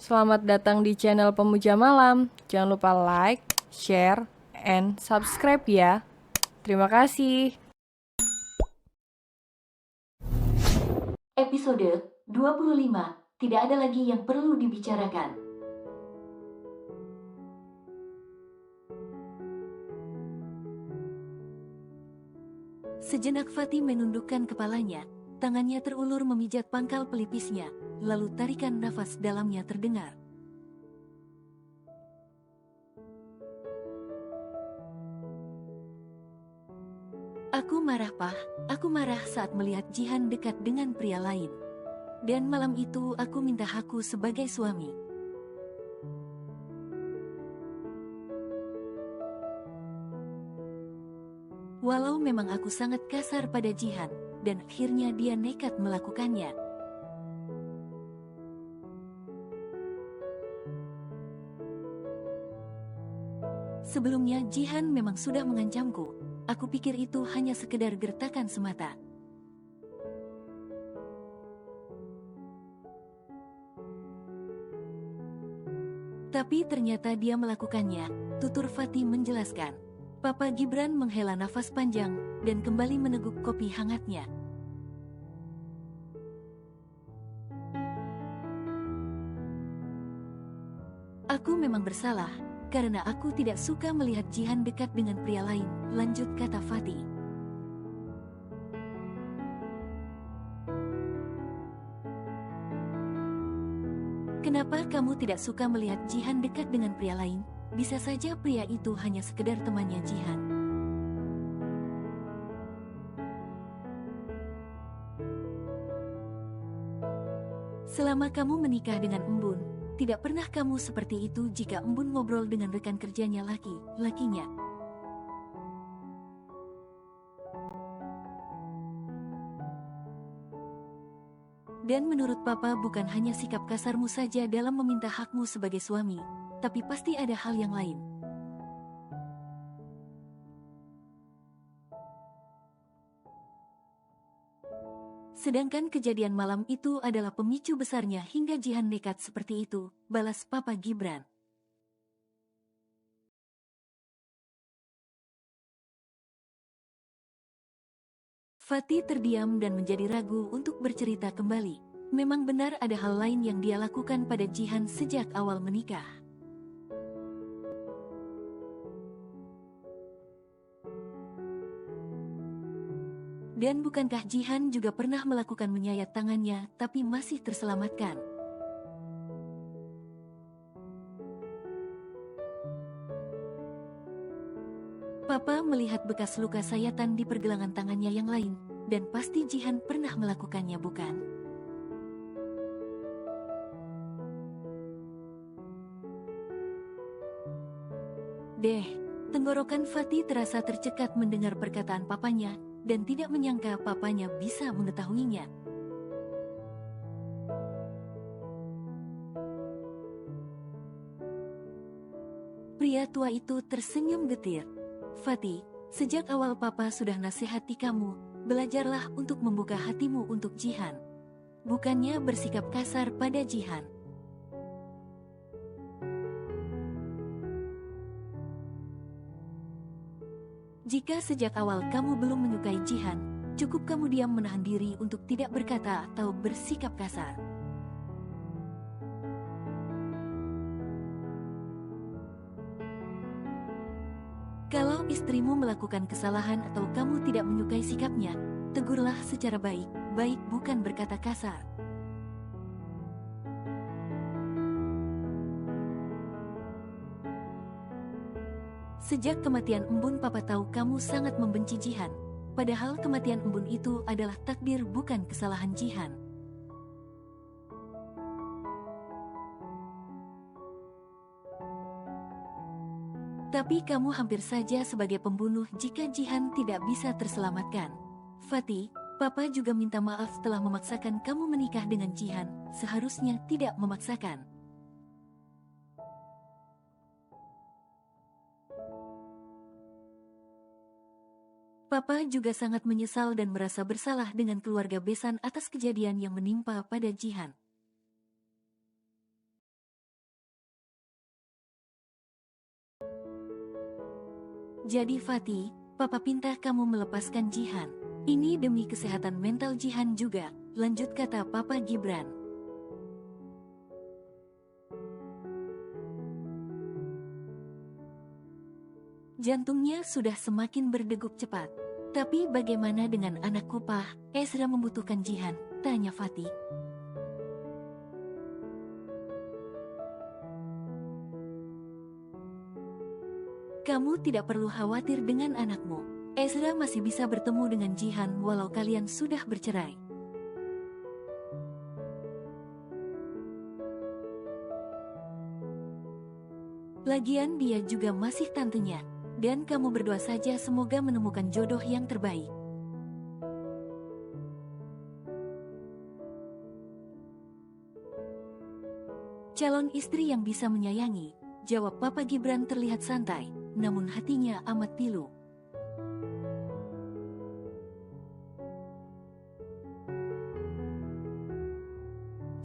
Selamat datang di channel Pemuja Malam. Jangan lupa like, share, and subscribe ya. Terima kasih. Episode 25. Tidak ada lagi yang perlu dibicarakan. Sejenak Fatih menundukkan kepalanya. Tangannya terulur memijat pangkal pelipisnya, lalu tarikan nafas dalamnya terdengar. Aku marah, Pak. Aku marah saat melihat Jihan dekat dengan pria lain. Dan malam itu aku minta hakku sebagai suami. Walau memang aku sangat kasar pada Jihan, dan akhirnya dia nekat melakukannya. Sebelumnya Jihan memang sudah mengancamku. Aku pikir itu hanya sekedar gertakan semata. Tapi ternyata dia melakukannya, tutur Fatih menjelaskan. Papa Gibran menghela nafas panjang, dan kembali meneguk kopi hangatnya. Aku memang bersalah, karena aku tidak suka melihat Jihan dekat dengan pria lain, lanjut kata Fatih. Kenapa kamu tidak suka melihat Jihan dekat dengan pria lain? Bisa saja pria itu hanya sekedar temannya Jihan. Selama kamu menikah dengan Embun, tidak pernah kamu seperti itu jika Embun ngobrol dengan rekan kerjanya laki-lakinya. Dan menurut Papa bukan hanya sikap kasarmu saja dalam meminta hakmu sebagai suami, tapi pasti ada hal yang lain. Sedangkan kejadian malam itu adalah pemicu besarnya hingga Jihan nekat seperti itu, balas Papa Gibran. Fatih terdiam dan menjadi ragu untuk bercerita kembali. Memang benar ada hal lain yang dia lakukan pada Jihan sejak awal menikah. Dan bukankah Jihan juga pernah melakukan menyayat tangannya tapi masih terselamatkan? Papa melihat bekas luka sayatan di pergelangan tangannya yang lain, dan pasti Jihan pernah melakukannya, bukan? Tenggorokan Fatih terasa tercekat mendengar perkataan papanya, dan tidak menyangka papanya bisa mengetahuinya. Pria tua itu tersenyum getir. Fatih, sejak awal papa sudah nasihati kamu, belajarlah untuk membuka hatimu untuk Jihan. Bukannya bersikap kasar pada Jihan. Jika sejak awal kamu belum menyukai Jihan, cukup kamu diam menahan diri untuk tidak berkata atau bersikap kasar. Kalau istrimu melakukan kesalahan atau kamu tidak menyukai sikapnya, tegurlah secara baik-baik, bukan berkata kasar. Sejak kematian Embun papa tahu kamu sangat membenci Jihan, padahal kematian Embun itu adalah takdir bukan kesalahan Jihan. Tapi kamu hampir saja sebagai pembunuh jika Jihan tidak bisa terselamatkan. Fatih, papa juga minta maaf telah memaksakan kamu menikah dengan Jihan, seharusnya tidak memaksakan. Papa juga sangat menyesal dan merasa bersalah dengan keluarga Besan atas kejadian yang menimpa pada Jihan. Jadi Fatih, Papa pinta kamu melepaskan Jihan. Ini demi kesehatan mental Jihan juga, lanjut kata Papa Gibran. Jantungnya sudah semakin berdegup cepat. Tapi bagaimana dengan anakku Pak? Ezra membutuhkan Jihan, tanya Fatih. Kamu tidak perlu khawatir dengan anakmu. Ezra masih bisa bertemu dengan Jihan walau kalian sudah bercerai. Lagian dia juga masih tantenya. Dan kamu berdoa saja semoga menemukan jodoh yang terbaik. Calon istri yang bisa menyayangi, jawab Papa Gibran terlihat santai, namun hatinya amat pilu.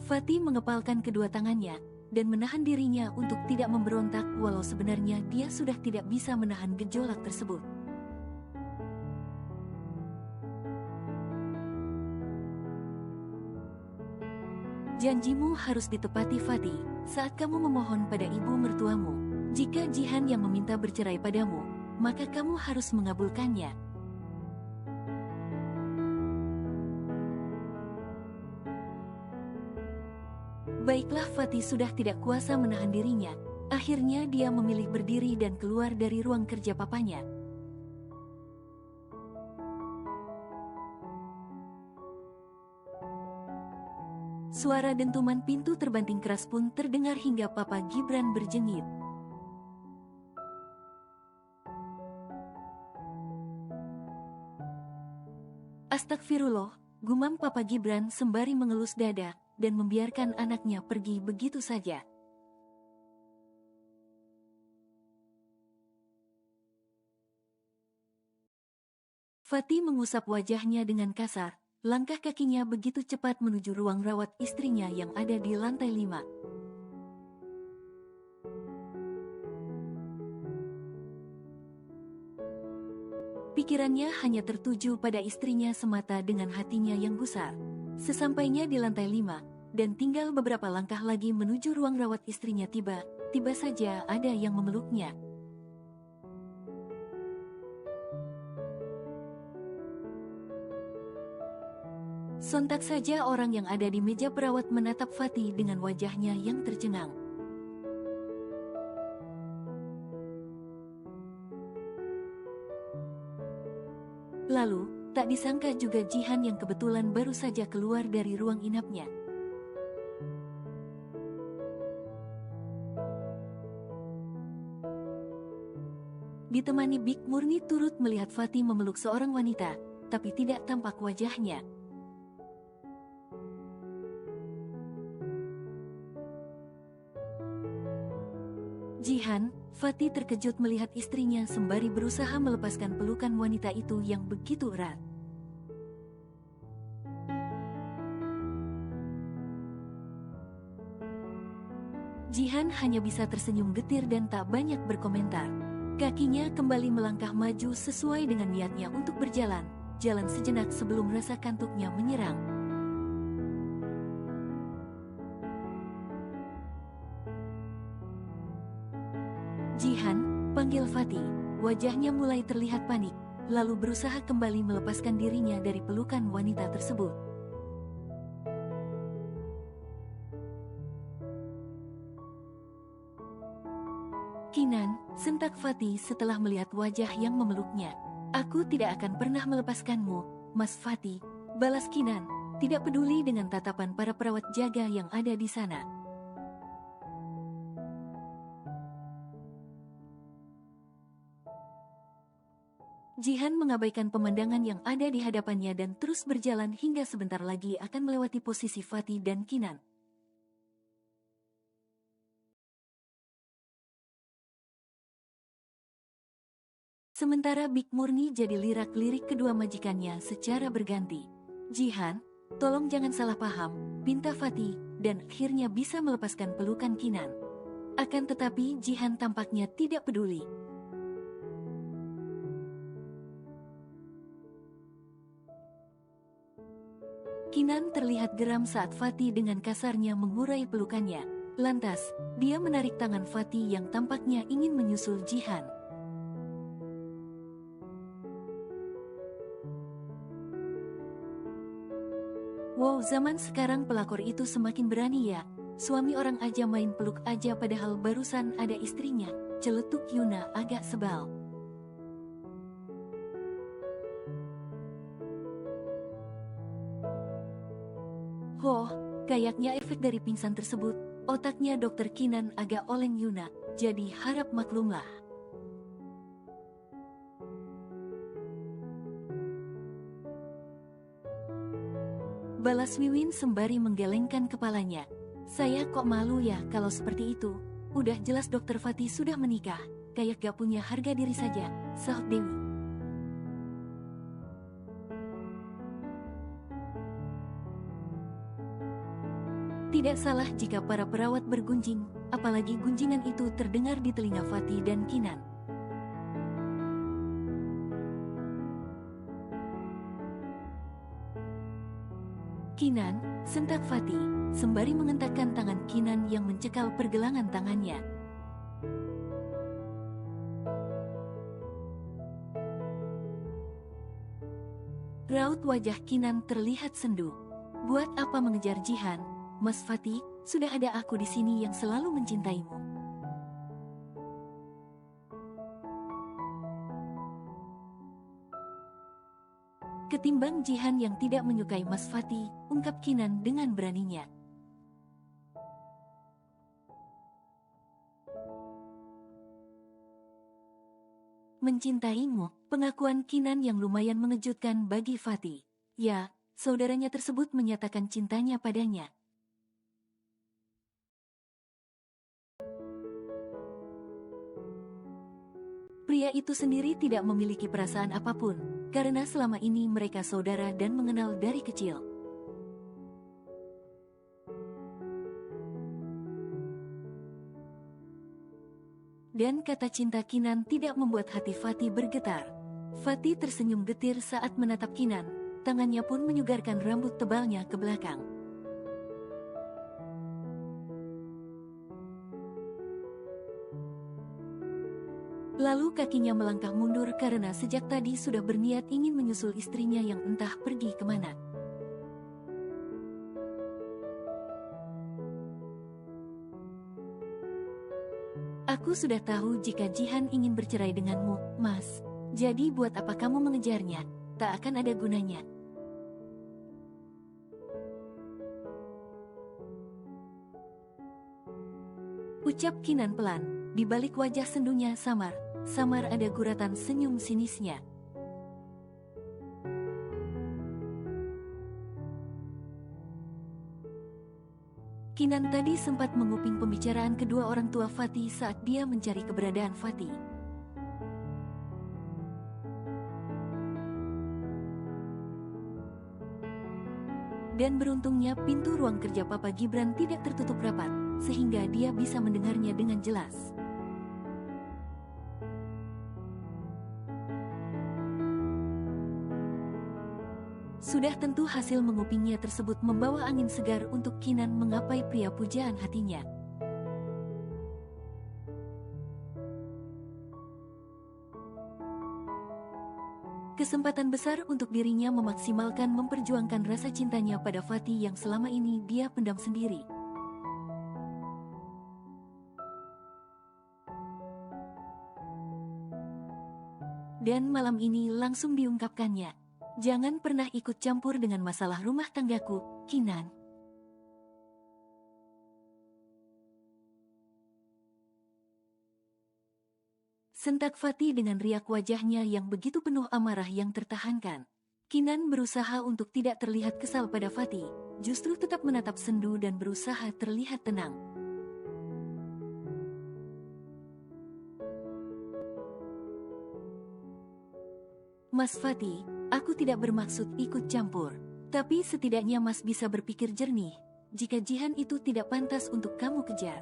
Fatih mengepalkan kedua tangannya dan menahan dirinya untuk tidak memberontak walau sebenarnya dia sudah tidak bisa menahan gejolak tersebut. Janjimu harus ditepati Fatih, saat kamu memohon pada ibu mertuamu. Jika Jihan yang meminta bercerai padamu, maka kamu harus mengabulkannya. Baiklah Fatih sudah tidak kuasa menahan dirinya. Akhirnya dia memilih berdiri dan keluar dari ruang kerja papanya. Suara dentuman pintu terbanting keras pun terdengar hingga Papa Gibran berjengit. Astagfirullah, gumam Papa Gibran sembari mengelus dada dan membiarkan anaknya pergi begitu saja. Fatih mengusap wajahnya dengan kasar. Langkah kakinya begitu cepat menuju ruang rawat istrinya yang ada di lantai 5. Pikirannya hanya tertuju pada istrinya semata dengan hatinya yang gusar. Sesampainya di lantai 5, dan tinggal beberapa langkah lagi menuju ruang rawat istrinya tiba saja ada yang memeluknya. Sontak saja orang yang ada di meja perawat menatap Fatih dengan wajahnya yang tercengang. Lalu, tak disangka juga Jihan yang kebetulan baru saja keluar dari ruang inapnya. Ditemani Bik Murni turut melihat Fatih memeluk seorang wanita, tapi tidak tampak wajahnya. Jihan, Fatih terkejut melihat istrinya sembari berusaha melepaskan pelukan wanita itu yang begitu erat. Jihan hanya bisa tersenyum getir dan tak banyak berkomentar. Kakinya kembali melangkah maju sesuai dengan niatnya untuk berjalan, jalan sejenak sebelum rasa kantuknya menyerang. Jihan, panggil Fatih. Wajahnya mulai terlihat panik, lalu berusaha kembali melepaskan dirinya dari pelukan wanita tersebut. Kinan, sentak Fatih setelah melihat wajah yang memeluknya. Aku tidak akan pernah melepaskanmu, Mas Fatih, balas Kinan, tidak peduli dengan tatapan para perawat jaga yang ada di sana. Jihan mengabaikan pemandangan yang ada di hadapannya dan terus berjalan hingga sebentar lagi akan melewati posisi Fatih dan Kinan. Sementara Bik Murni jadi lirak-lirik kedua majikannya secara berganti. Jihan, tolong jangan salah paham, pinta Fatih, dan akhirnya bisa melepaskan pelukan Kinan. Akan tetapi Jihan tampaknya tidak peduli. Kinan terlihat geram saat Fatih dengan kasarnya mengurai pelukannya. Lantas, dia menarik tangan Fatih yang tampaknya ingin menyusul Jihan. Wow, zaman sekarang pelakor itu semakin berani ya. Suami orang aja main peluk aja padahal barusan ada istrinya. Celetuk Yuna agak sebal. Oh, kayaknya efek dari pingsan tersebut, otaknya Dokter Kinan agak oleng Yuna, jadi harap maklumlah. Balas Wiwin sembari menggelengkan kepalanya. Saya kok malu ya kalau seperti itu. Udah jelas Dokter Fatih sudah menikah, kayak gak punya harga diri saja, sahut Dewi. Tidak salah jika para perawat bergunjing, apalagi gunjingan itu terdengar di telinga Fatih dan Kinan. Kinan, sentak Fatih, sembari mengentakkan tangan Kinan yang mencekal pergelangan tangannya. Raut wajah Kinan terlihat sendu. Buat apa mengejar Jihan, Mas Fatih? Sudah ada aku di sini yang selalu mencintaimu. Ketimbang Jihan yang tidak menyukai Mas Fatih, ungkap Kinan dengan beraninya. Mencintaimu, pengakuan Kinan yang lumayan mengejutkan bagi Fatih. Ya, saudaranya tersebut menyatakan cintanya padanya. Pria itu sendiri tidak memiliki perasaan apapun, karena selama ini mereka saudara dan mengenal dari kecil. Dan kata cinta Kinan tidak membuat hati Fatih bergetar. Fatih tersenyum getir saat menatap Kinan, tangannya pun menyugarkan rambut tebalnya ke belakang. Lalu kakinya melangkah mundur karena sejak tadi sudah berniat ingin menyusul istrinya yang entah pergi kemana. Aku sudah tahu jika Jihan ingin bercerai denganmu, Mas. Jadi buat apa kamu mengejarnya? Tak akan ada gunanya. Ucap Kinan pelan, di balik wajah sendunya samar ada guratan senyum sinisnya. Kinan tadi sempat menguping pembicaraan kedua orang tua Fatih saat dia mencari keberadaan Fatih. Dan beruntungnya pintu ruang kerja Papa Gibran tidak tertutup rapat, sehingga dia bisa mendengarnya dengan jelas. Sudah tentu hasil mengupingnya tersebut membawa angin segar untuk Kinan menggapai pria pujaan hatinya. Kesempatan besar untuk dirinya memaksimalkan memperjuangkan rasa cintanya pada Fatih yang selama ini dia pendam sendiri. Dan malam ini langsung diungkapkannya. Jangan pernah ikut campur dengan masalah rumah tanggaku, Kinan. Sentak Fatih dengan riak wajahnya yang begitu penuh amarah yang tertahankan. Kinan berusaha untuk tidak terlihat kesal pada Fatih, justru tetap menatap sendu dan berusaha terlihat tenang. Mas Fatih, aku tidak bermaksud ikut campur, tapi setidaknya Mas bisa berpikir jernih, jika Jihan itu tidak pantas untuk kamu kejar.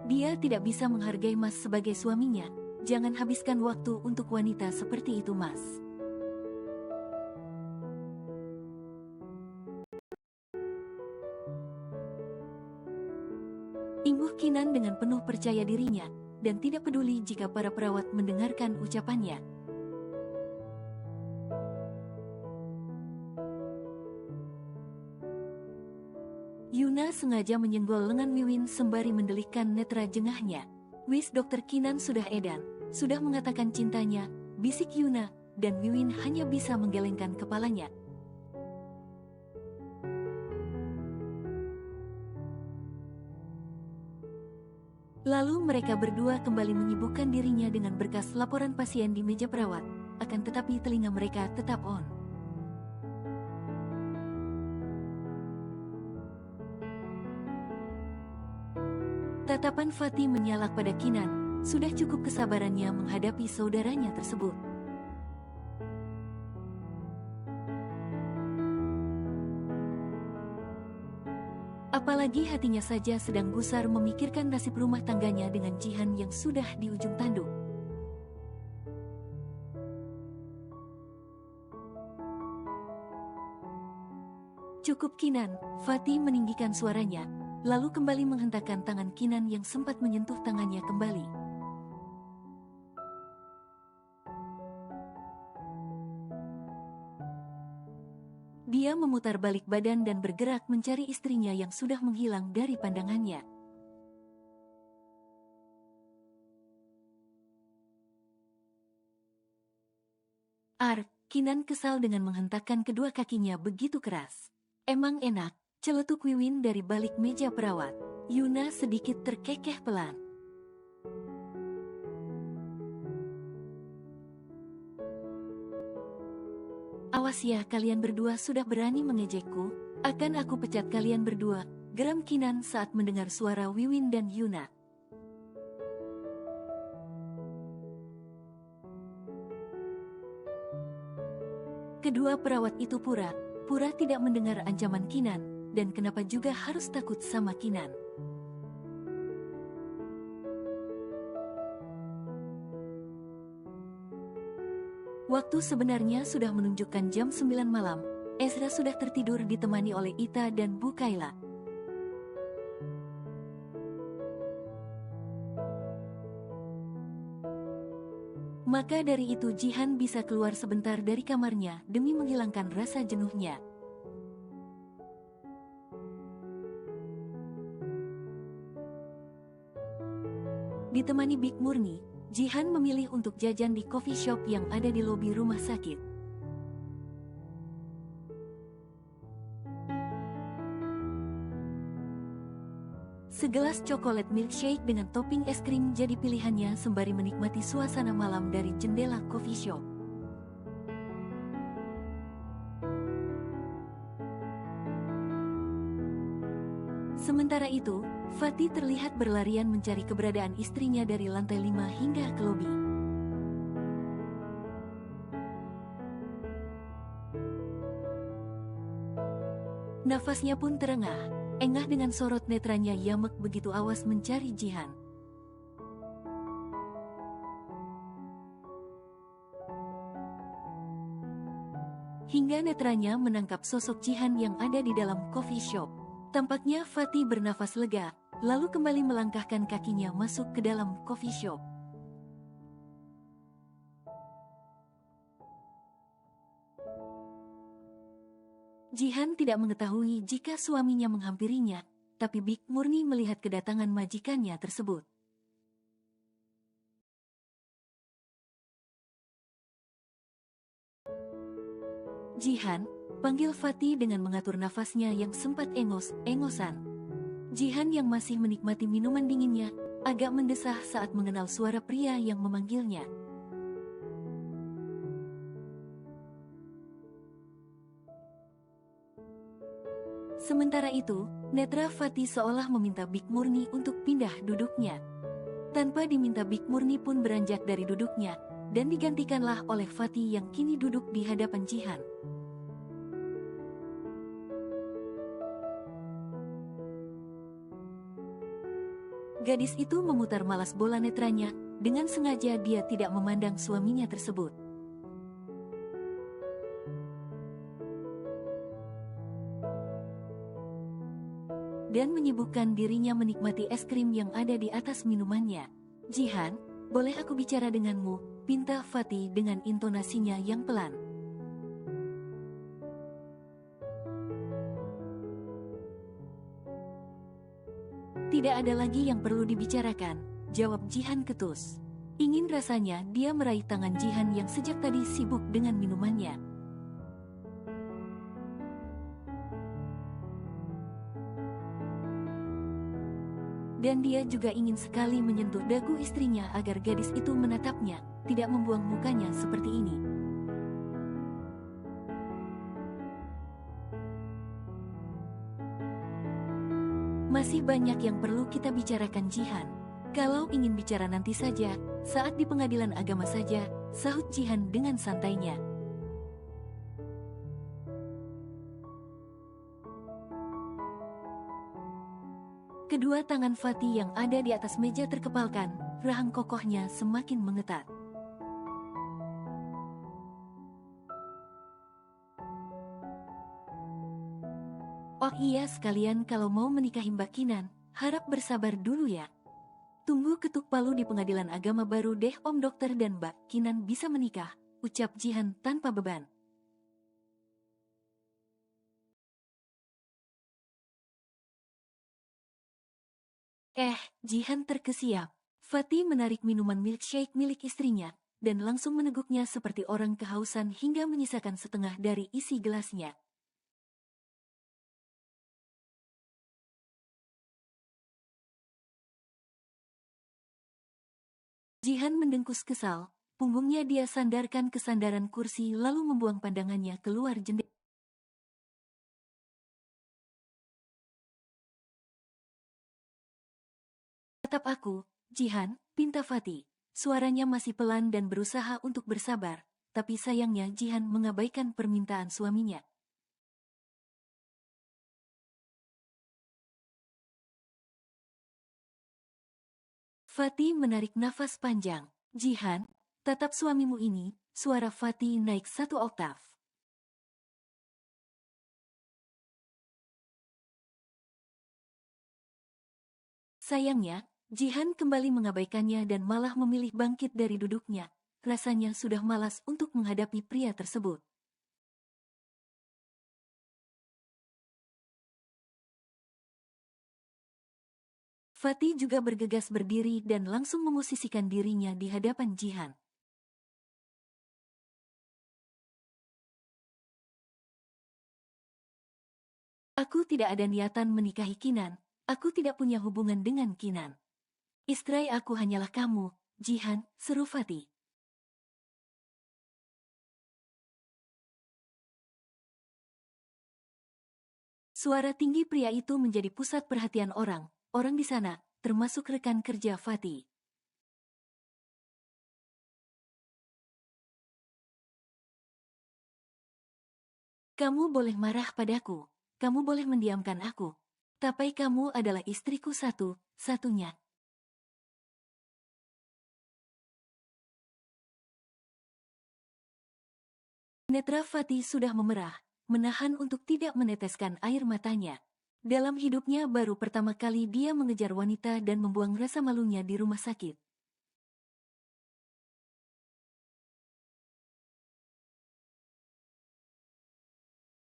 Dia tidak bisa menghargai Mas sebagai suaminya, Jangan habiskan waktu untuk wanita seperti itu, Mas. Imbuh Kinan dengan penuh percaya dirinya, dan tidak peduli jika para perawat mendengarkan ucapannya. Yuna sengaja menyenggol lengan Wiwin sembari mendelikkan netra jengahnya. Wis Dokter Kinan sudah edan, sudah mengatakan cintanya, bisik Yuna, dan Wiwin hanya bisa menggelengkan kepalanya. Lalu mereka berdua kembali menyibukkan dirinya dengan berkas laporan pasien di meja perawat, akan tetapi telinga mereka tetap on. Tatapan Fatih menyalak pada Kinan, sudah cukup kesabarannya menghadapi saudaranya tersebut. Apalagi hatinya saja sedang gusar memikirkan nasib rumah tangganya dengan Jihan yang sudah di ujung tanduk. Cukup Kinan, Fatih meninggikan suaranya, lalu kembali menghentakkan tangan Kinan yang sempat menyentuh tangannya kembali. Dia memutar balik badan dan bergerak mencari istrinya yang sudah menghilang dari pandangannya. Kinan kesal dengan menghentakkan kedua kakinya begitu keras. Emang enak, celetuk Wiwin dari balik meja perawat. Yuna sedikit terkekeh pelan. Awas ya, kalian berdua sudah berani mengejekku, akan aku pecat kalian berdua, geram Kinan saat mendengar suara Wiwin dan Yuna. Kedua perawat itu pura tidak mendengar ancaman Kinan, dan kenapa juga harus takut sama Kinan. Waktu sebenarnya sudah menunjukkan jam 9 malam, Ezra sudah tertidur ditemani oleh Ita dan Bu Kayla. Maka dari itu Jihan bisa keluar sebentar dari kamarnya demi menghilangkan rasa jenuhnya. Ditemani Big Murni, Jihan memilih untuk jajan di coffee shop yang ada di lobi rumah sakit. Segelas coklat milkshake dengan topping es krim jadi pilihannya sembari menikmati suasana malam dari jendela coffee shop. Sementara itu, Fatih terlihat berlarian mencari keberadaan istrinya dari lantai 5 hingga ke lobi. Nafasnya pun terengah, engah dengan sorot netranya yamek begitu awas mencari Jihan. Hingga netranya menangkap sosok Jihan yang ada di dalam coffee shop. Tampaknya Fatih bernafas lega, lalu kembali melangkahkan kakinya masuk ke dalam coffee shop. Jihan tidak mengetahui jika suaminya menghampirinya, tapi Big Murni melihat kedatangan majikannya tersebut. Jihan, panggil Fatih dengan mengatur nafasnya yang sempat engos-engosan. Jihan yang masih menikmati minuman dinginnya, agak mendesah saat mengenal suara pria yang memanggilnya. Sementara itu, netra Fatih seolah meminta Big Murni untuk pindah duduknya. Tanpa diminta Big Murni pun beranjak dari duduknya, dan digantikanlah oleh Fatih yang kini duduk di hadapan Jihan. Gadis itu memutar malas bola netranya, Dengan sengaja dia tidak memandang suaminya tersebut. Dan menyibukkan dirinya menikmati es krim yang ada di atas minumannya. "Jihan, boleh aku bicara denganmu?" pinta Fatih dengan intonasinya yang pelan. "Tidak ada lagi yang perlu dibicarakan," jawab Jihan ketus. Ingin rasanya dia meraih tangan Jihan yang sejak tadi sibuk dengan minumannya. Dan dia juga ingin sekali menyentuh dagu istrinya agar gadis itu menatapnya, tidak membuang mukanya seperti ini. "Masih banyak yang perlu kita bicarakan, Jihan. Kalau ingin bicara nanti saja, saat di pengadilan agama saja," sahut Jihan dengan santainya. Kedua tangan Fatih yang ada di atas meja terkepalkan, rahang kokohnya semakin mengetat. "Oh iya, sekalian kalau mau menikahi Mbak Kinan, harap bersabar dulu ya. Tunggu ketuk palu di pengadilan agama baru deh Om Dokter dan Mbak Kinan bisa menikah," ucap Jihan tanpa beban. Jihan terkesiap. Fatih menarik minuman milkshake milik istrinya, dan langsung meneguknya seperti orang kehausan hingga menyisakan setengah dari isi gelasnya. Jihan mendengkus kesal, punggungnya dia sandarkan ke sandaran kursi lalu membuang pandangannya keluar jendela. "Tatap aku, Jihan," pinta Fatih. Suaranya masih pelan dan berusaha untuk bersabar, tapi sayangnya Jihan mengabaikan permintaan suaminya. Fatih menarik nafas panjang. "Jihan, tatap suamimu ini," suara Fatih naik satu oktav. Sayangnya, Jihan kembali mengabaikannya dan malah memilih bangkit dari duduknya. Rasanya sudah malas untuk menghadapi pria tersebut. Fatih juga bergegas berdiri dan langsung memosisikan dirinya di hadapan Jihan. "Aku tidak ada niatan menikahi Kinan. Aku tidak punya hubungan dengan Kinan. Istri aku hanyalah kamu, Jihan," seru Fatih. Suara tinggi pria itu menjadi pusat perhatian orang di sana, termasuk rekan kerja Fatih. "Kamu boleh marah padaku, kamu boleh mendiamkan aku, tapi kamu adalah istriku satu-satunya." Netra Fatih sudah memerah, menahan untuk tidak meneteskan air matanya. Dalam hidupnya baru pertama kali dia mengejar wanita dan membuang rasa malunya di rumah sakit.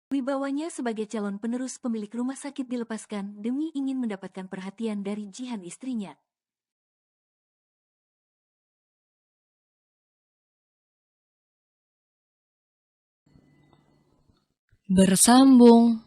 Wibawanya sebagai calon penerus pemilik rumah sakit dilepaskan demi ingin mendapatkan perhatian dari Jihan istrinya. Bersambung.